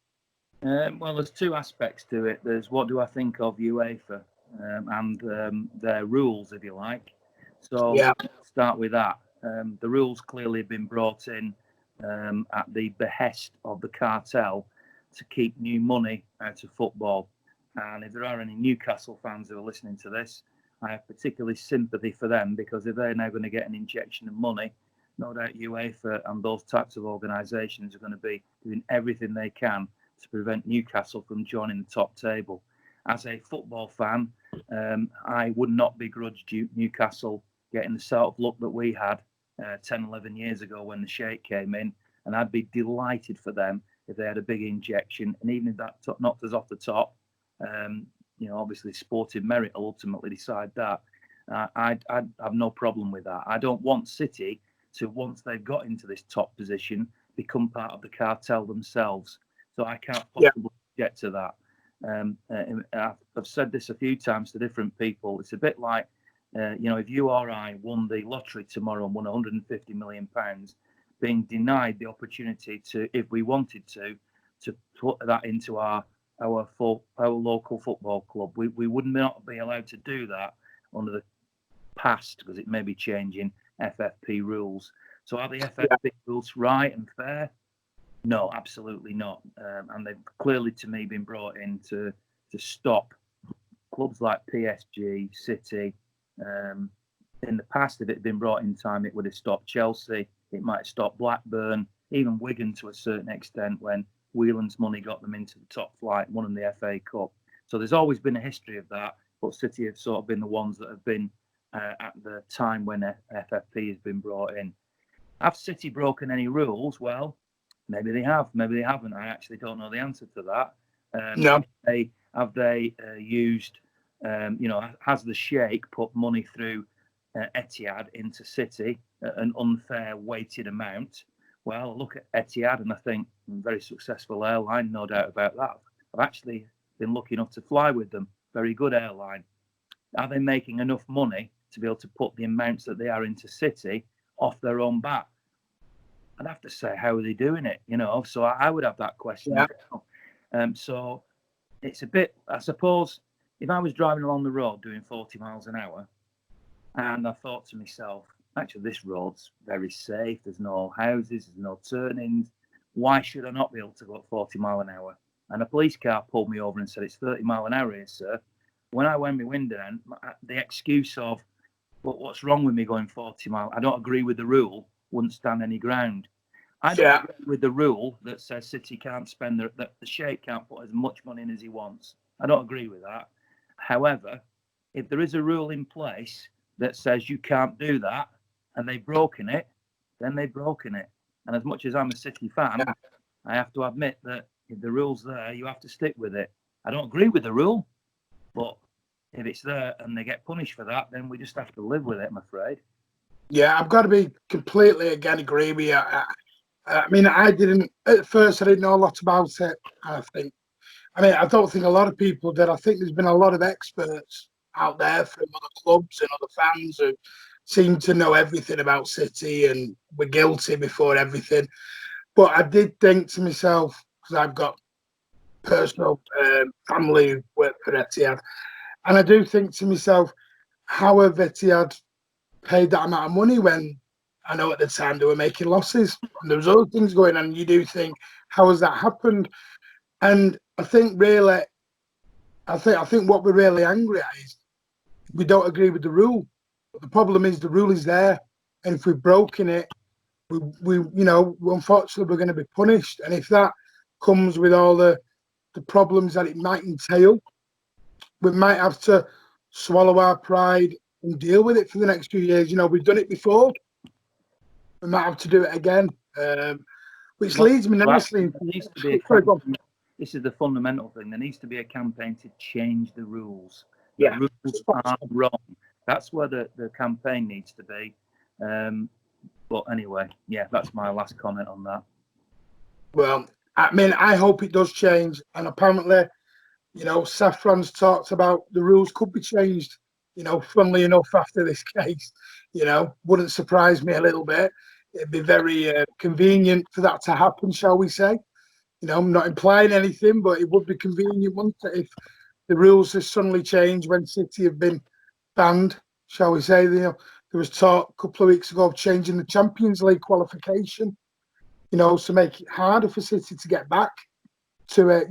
S2: Well, there's two aspects to it. There's what do I think of UEFA and their rules, if you like. So start with that. The rules clearly have been brought in at the behest of the cartel to keep new money out of football. And if there are any Newcastle fans who are listening to this, I have particularly sympathy for them, because if they're now going to get an injection of money, no doubt UEFA and those types of organisations are going to be doing everything they can to prevent Newcastle from joining the top table. As a football fan, I would not begrudge Newcastle getting the sort of luck that we had 10, 11 years ago when the Sheikh came in, and I'd be delighted for them if they had a big injection, and even if that knocked us off the top, obviously sporting merit will ultimately decide that. I'd have no problem with that. I don't want City to, once they've got into this top position, become part of the cartel themselves. So I can't possibly get to that. I've said this a few times to different people. It's a bit like, if you or I won the lottery tomorrow and won £150 million, being denied the opportunity to, if we wanted to put that into our local football club. We would not be allowed to do that under the past, because it may be changing FFP rules. So are the FFP rules right and fair? No, absolutely not. And they've clearly, to me, been brought in to stop clubs like PSG, City. In the past, if it had been brought in time, it would have stopped Chelsea. It might stop Blackburn, even Wigan to a certain extent, when Whelan's money got them into the top flight, won the FA Cup. So there's always been a history of that, but City have sort of been the ones that have been at the time when FFP has been brought in. Have City broken any rules? Well, maybe they have, maybe they haven't. I actually don't know the answer to that.
S1: No.
S2: Have they used, has the Sheikh put money through Etihad into City at an unfair weighted amount? Well, I look at Etihad and I think, very successful airline, no doubt about that. I've actually been lucky enough to fly with them. Very good airline. Are they making enough money to be able to put the amounts that they are into City off their own back? I'd have to say, how are they doing it? So I would have that question.
S1: Yeah.
S2: So it's a bit, I suppose, if I was driving along the road doing 40 miles an hour, and I thought to myself, actually, this road's very safe. There's no houses, there's no turnings. Why should I not be able to go at 40 mile an hour? And a police car pulled me over and said, it's 30 mile an hour here, sir. When I went my window down, the excuse of, well, what's wrong with me going 40 mile? I don't agree with the rule, wouldn't stand any ground. I don't agree with the rule that says City can't spend, that the Sheikh can't put as much money in as he wants. I don't agree with that. However, if there is a rule in place that says you can't do that, and they've broken it, then they've broken it. And as much as I'm a City fan, I have to admit that if the rule's there, you have to stick with it. I don't agree with the rule, but if it's there and they get punished for that, then we just have to live with it, I'm afraid.
S1: Yeah, I've got to be completely again agree with you. I mean, I didn't at first. I didn't know a lot about it. I don't think a lot of people did. I think there's been a lot of experts out there from other clubs and other fans who seem to know everything about City and were guilty before everything. But I did think to myself, because I've got personal family who work for Etihad, and I do think to myself, how have Etihad paid that amount of money when I know at the time they were making losses and there was other things going on? You do think, how has that happened? And I think really, I think what we're really angry at is we don't agree with the rule. But the problem is the rule is there, and if we've broken it, we unfortunately we're going to be punished. And if that comes with all the problems that it might entail, we might have to swallow our pride and deal with it for the next few years. We've done it before. We might have to do it again, which leads me nicely.
S2: This is the fundamental thing. There needs to be a campaign to change the rules.
S1: The
S2: rules are wrong. That's where the campaign needs to be. But anyway, that's my last comment on that.
S1: Well, I mean, I hope it does change. And apparently, Safran's talked about the rules could be changed, funnily enough, after this case. Wouldn't surprise me a little bit. It'd be very convenient for that to happen, shall we say. I'm not implying anything, but it would be convenient, wouldn't it, if the rules have suddenly changed when City have been banned, shall we say. There was talk a couple of weeks ago of changing the Champions League qualification, to make it harder for City to get back to it,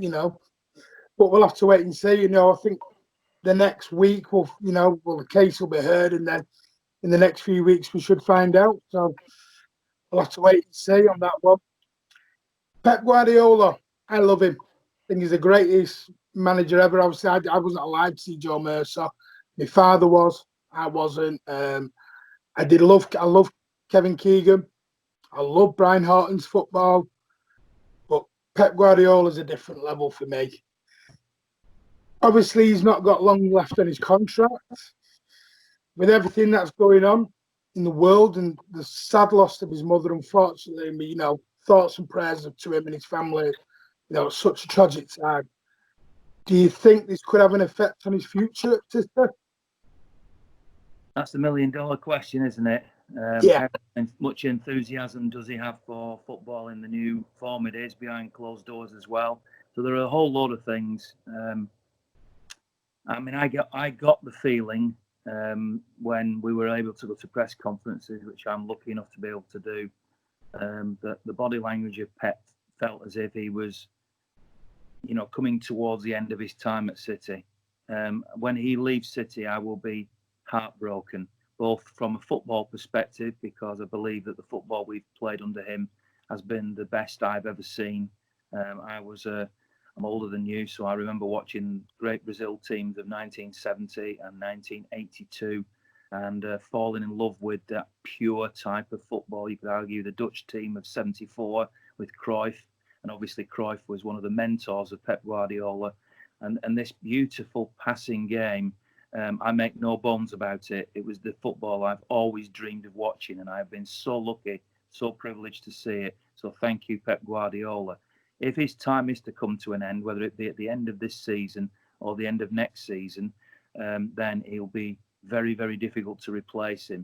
S1: But we'll have to wait and see. I think the next week the case will be heard, and then in the next few weeks we should find out. So we'll have to wait and see on that one. Pep Guardiola, I love him. I think he's the greatest manager ever. Obviously, I wasn't alive to see Joe Mercer. My father was. I wasn't. I love Kevin Keegan. I love Brian Horton's football. But Pep Guardiola's a different level for me. Obviously, he's not got long left on his contract. With everything that's going on in the world and the sad loss of his mother, unfortunately, thoughts and prayers to him and his family. It's such a tragic time. Do you think this could have an effect on his future, sister?
S2: That's the $1 million question, isn't it?
S1: Yeah.
S2: And much enthusiasm does he have for football in the new form it is behind closed doors as well? So there are a whole load of things. I got the feeling when we were able to go to press conferences, which I'm lucky enough to be able to do, that the body language of Pep felt as if he was, coming towards the end of his time at City. When he leaves City, I will be heartbroken, both from a football perspective, because I believe that the football we've played under him has been the best I've ever seen. I'm older than you, so I remember watching great Brazil teams of 1970 and 1982 and falling in love with that pure type of football. You could argue the Dutch team of 74 with Cruyff, and obviously Cruyff was one of the mentors of Pep Guardiola. And this beautiful passing game, I make no bones about it. It was the football I've always dreamed of watching, and I've been so lucky, so privileged to see it. So thank you, Pep Guardiola. If his time is to come to an end, whether it be at the end of this season or the end of next season, then it'll be very, very difficult to replace him.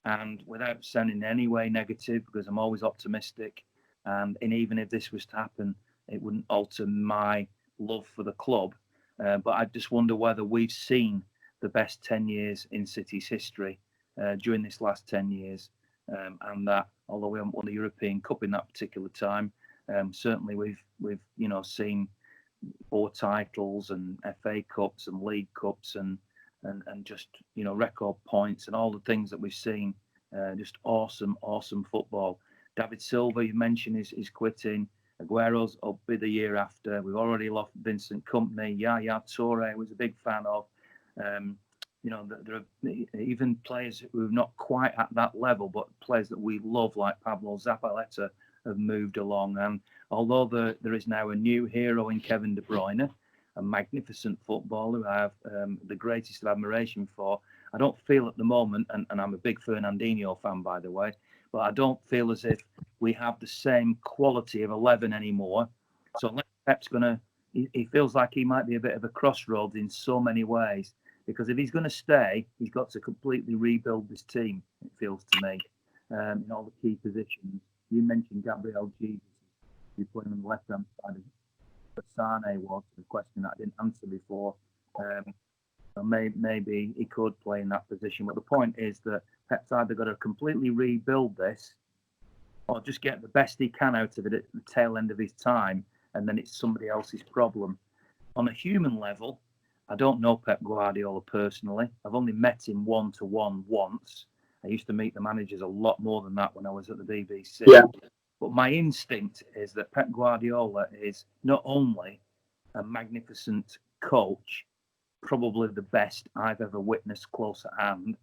S2: And without sounding in any way negative, because I'm always optimistic, and even if this was to happen, it wouldn't alter my love for the club. But I just wonder whether we've seen the best 10 years in City's history during this last 10 years. And that, although we haven't won the European Cup in that particular time, certainly we've seen 4 titles and FA Cups and League Cups and just record points and all the things that we've seen. Just awesome football. David Silva, you mentioned, is quitting. Aguero's up be the year after. We've already lost Vincent Kompany. Yaya Toure was a big fan of. There are even players who are not quite at that level, but players that we love, like Pablo Zabaleta, have moved along. And although there is now a new hero in Kevin De Bruyne, a magnificent footballer who I have the greatest admiration for, I don't feel at the moment, and I'm a big Fernandinho fan, by the way, but I don't feel as if we have the same quality of 11 anymore. So unless Pep's he feels like he might be a bit of a crossroads in so many ways, because if he's going to stay, he's got to completely rebuild this team, it feels to me, in all the key positions. You mentioned Gabriel Jesus, who's playing on the left-hand side, but Sane was a question that I didn't answer before. Maybe he could play in that position. But the point is that Pep's either got to completely rebuild this or just get the best he can out of it at the tail end of his time, and then it's somebody else's problem. On a human level, I don't know Pep Guardiola personally. I've only met him one-to-one once. I used to meet the managers a lot more than that when I was at the BBC.
S1: Yeah.
S2: But my instinct is that Pep Guardiola is not only a magnificent coach, probably the best I've ever witnessed close at hand,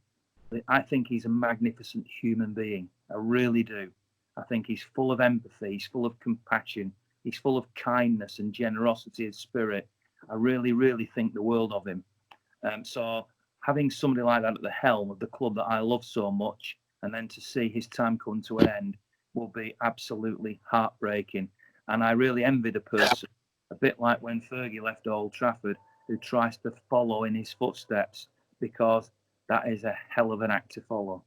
S2: but I think he's a magnificent human being. I really do. I think he's full of empathy. He's full of compassion. He's full of kindness and generosity of spirit. I really, really think the world of him. So having somebody like that at the helm of the club that I love so much, and then to see his time come to an end, will be absolutely heartbreaking. And I really envy the person, a bit like when Fergie left Old Trafford, who tries to follow in his footsteps, because that is a hell of an act to follow.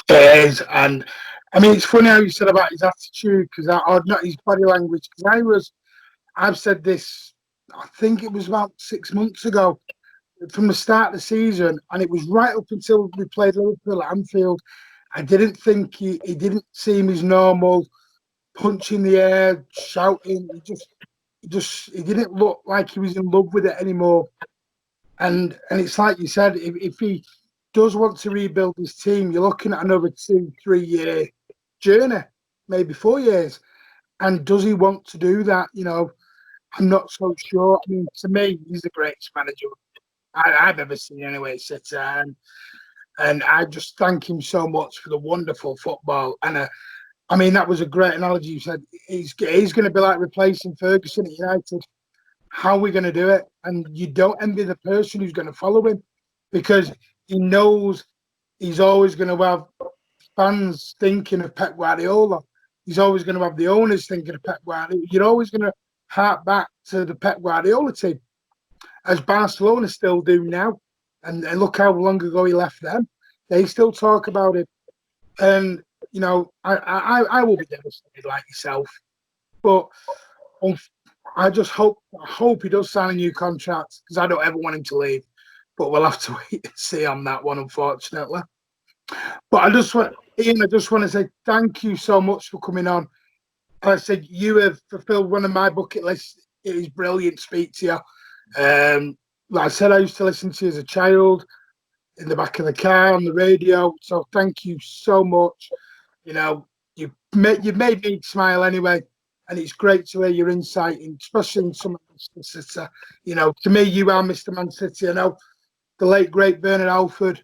S1: It is, and I mean, it's funny how you said about his attitude, because or not his body language, because I've said this, I think it was about 6 months ago, from the start of the season, and it was right up until we played Liverpool at Anfield. I didn't think he didn't seem his normal punch in the air, shouting. He didn't look like he was in love with it anymore. And it's like you said, if he does want to rebuild his team, you're looking at another 2-3 year journey, maybe 4 years. And does he want to do that? I'm not so sure. I mean, to me, he's the greatest manager I've ever seen anyway, City. And I just thank him so much for the wonderful football. And I mean, that was a great analogy. You said he's going to be like replacing Ferguson at United. How are we going to do it? And you don't envy the person who's going to follow him, because he knows he's always going to have fans thinking of Pep Guardiola. He's always going to have the owners thinking of Pep Guardiola. You're always going to hark back to the Pep Guardiola team, as Barcelona still do now. And look how long ago he left them. They still talk about it. And, I will be devastated like yourself. But I just hope he does sign a new contract, because I don't ever want him to leave. But we'll have to wait and see on that one, unfortunately. But Ian, I just want to say thank you so much for coming on. Like I said, you have fulfilled one of my bucket lists. It is brilliant to speak to you. Like I said, I used to listen to you as a child in the back of the car on the radio. So thank you so much. You've made me smile anyway. And it's great to hear your insight, especially in some of Manchester City. To me, you are Mr. Man City. I know the late great Bernard Alford,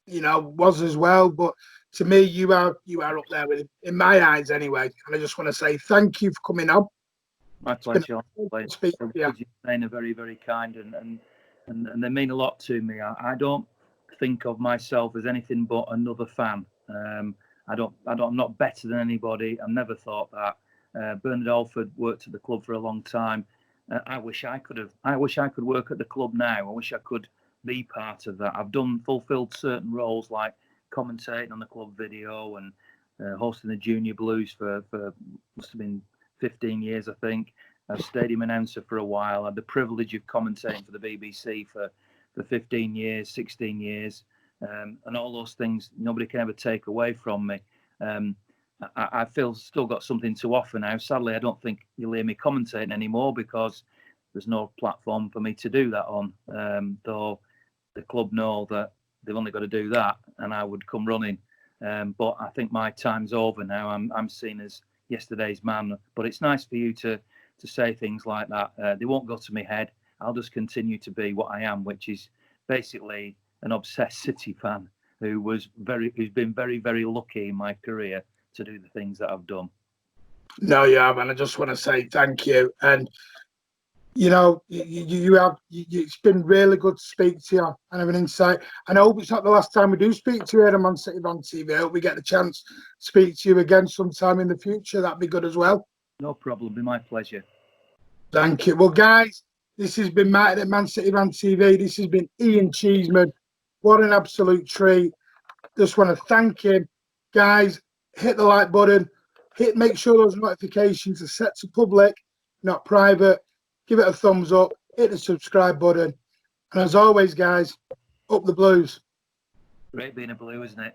S1: was as well. But to me, you are up there with him, in my eyes anyway. And I just want to say thank you for coming on.
S2: My pleasure. You're very, very kind, and they mean a lot to me. I don't think of myself as anything but another fan. I'm not better than anybody. I've never thought that. Bernard Alford worked at the club for a long time. I wish I could work at the club now. I wish I could be part of that. I've fulfilled certain roles, like commentating on the club video and hosting the Junior Blues for must have been 15 years, I think. I was stadium announcer for a while. I had the privilege of commentating for the BBC for 15 years, 16 years. And all those things nobody can ever take away from me. I feel still got something to offer now. Sadly, I don't think you'll hear me commentating anymore because there's no platform for me to do that on. Though the club know that they've only got to do that, and I would come running. But I think my time's over now. I'm seen as yesterday's man. But it's nice for you to say things like that. They won't go to my head. I'll just continue to be what I am, which is basically an obsessed City fan who's been very, very lucky in my career to do the things that I've done.
S1: No, you have, and I just want to say thank you. And it's been really good to speak to you and have an insight. And I hope it's not the last time we do speak to you here on Man City on TV. I hope we get the chance to speak to you again sometime in the future. That'd be good as well.
S2: No problem. It'll be my pleasure.
S1: Thank you. Well, guys, this has been Martin at Man City on TV. This has been Ian Cheeseman. What an absolute treat. Just want to thank him. Guys, hit the like button. Make sure those notifications are set to public, not private. Give it a thumbs up. Hit the subscribe button. And as always, guys, up the Blues.
S2: Great being a Blue, isn't it?